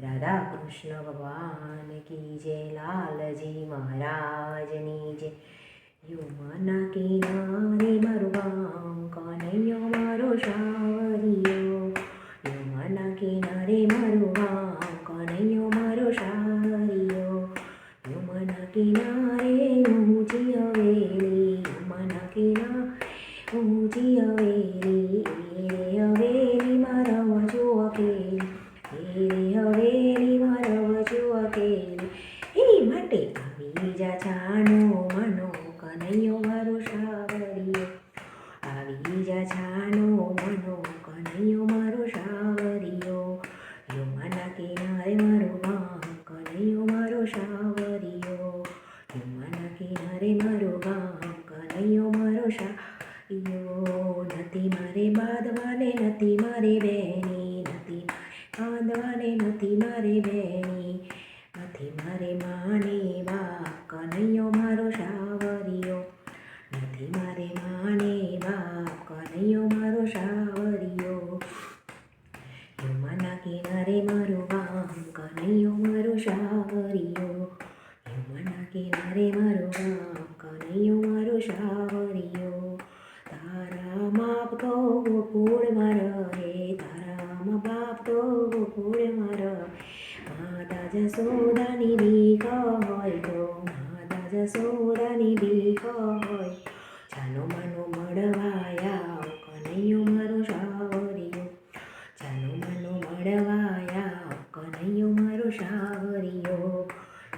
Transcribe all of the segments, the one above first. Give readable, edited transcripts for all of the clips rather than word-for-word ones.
राधा कृष्ण भगवान की जय, लालजी महाराजनी जय। यमुना किनारे माરું ગામ, કનૈયો મારો સાવરિયો. યમુના કિનારે મારું ગામ, કનૈયો મારો સાવરિયો. યમુના કિનારે ઊંચી હવેલી, યમુના કિનારે ઊંચી હવેલી, એ હવેલીમાં રમજો અકેલી, એ હવેલીમાં રમજો અકેલી. એ માટે આવી જા છાનો મનો, કનૈયો મારો સાવરિયો. આવી જા છાનો મનો, કનૈયો મારો સાવરિયો. યમુના કિનારે મારું ગામ, કનૈયો મારો સાવરિયો. યમુના કિનારે મારું ગામ, કનૈયો મારો સાવરિયો. નથી મારે બાંધવાને, નથી મારે બેની, નથી બાંધવાને, નથી મારે બેની, નથી મારે માને બાપ, કનૈયો મારો સાવરિયો. નથી મારે માને બાપ, કનૈયો મારો સાવરિયો. યમુના કિનારે મારું ગામ, કનૈયો મારો સાવરિયો. યમુના કિનારે મારું ગામ, કનૈયો મારો સાવરિયો. તારા બાપ તો ગોકુળમાં રહે, તારા બાપ તો ગોકુળમાં રહે. માતા જશોદાની બીક હોય તો, માતા જશોદાની બીક હોય. જાનો માનો મળવા આવ, કનૈયો મારો સાવરિયો. જાનો માનો મળવા આવ, કનૈયો મારો સાવરિયો.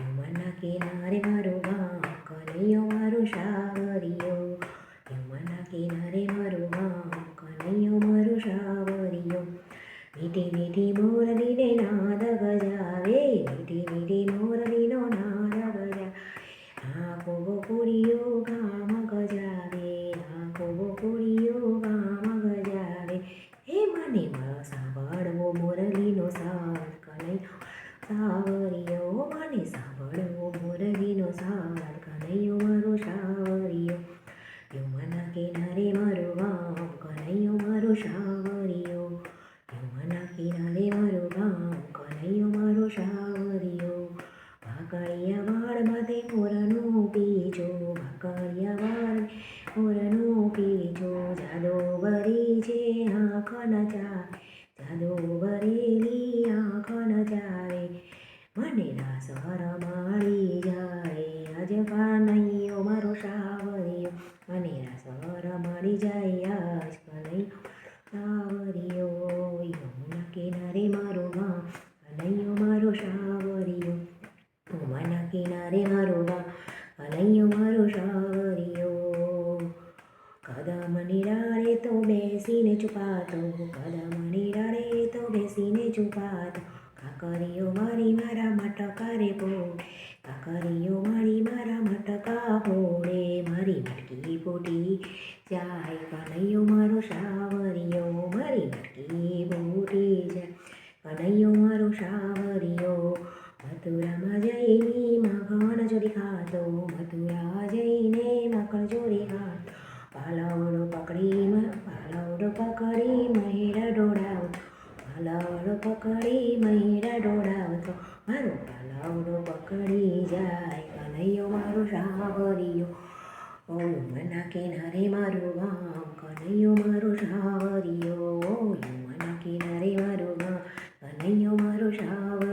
યમુના કિનારે મારું ગામ, કનૈયો મારો સાવરિયો. યમુના કિનારે મારું ગામ, કનૈયો મારો સાવરિયો. મીઠી મીઠી મોરલીને નાદ ગજાવે, મીઠી મીઠી મોરલીનો નાદ ગજાવે. આંખો ગોકુળિયો ગામ ગજાવે, આંખો ગોકુળિયો ગામ ગજાવે. હે મને સાંભળવો મોરલીનો સાદ, કનૈયો સાવરિયો. મને સાંભળવો મોરલીનો સાદ, કનૈયો મારો સાવરિયો. યમુના કિનારે મારું ગામ, કનૈયો મારો સાવરિયો. યમુના કિનારે મારું ગામ, કનૈયો મારો સાવરિયો. ભાકળિયા વાળ માથે મોરનો પીછો, ભાકળિયા વાળ મોરનો પીછો. જાદો ભરી છે આંખ નચાવે, જાદો ભરેલી આંખ નચાવે. મને રાસ રમાડી જાય, આજ કનૈયો મારો સાવરિયો. મને રાસ રમાડી જાય, આજ કનૈયો સાવરિયો. યમુના કિનારે મારું ગામ, કનૈયો મારો સાવરિયો. યમુના કિનારે મારું ગામ, કનૈયો મારો સાવરિયો. કદમની ડાળે તો બેસીને છુપાતો, કદમની ડાળે તો બેસીને છુપાતો. કાકરીઓ મારી મારા મટકા રે ફોડે, કાકરીઓ મારી મારા મટકા ફોડે. મારી મટકી ફૂટી જાય, કનૈયો મારો સાવરિયો. મારી મટકી ફૂટી જાય, કનૈયો મારો સાવરિયો. મથુરામાં જઈને માખણ ચોરી ખાતો, મથુરા જઈને માખણ ચોરી ખાતો. પાલવડો પકડી મહેડા દોડાવતો, પાલવડો પકડી મહેડા દોડાવતો. મારો પાલવડો પકડી જાય, કનૈયો મારો સાવરિયો. ઓ યમુના કિનારે મારું ગામ, કનૈયો મારો સાવરિયો. યમુના કિનારે મારું ગામ, કનૈયો મારો સાવરિયો.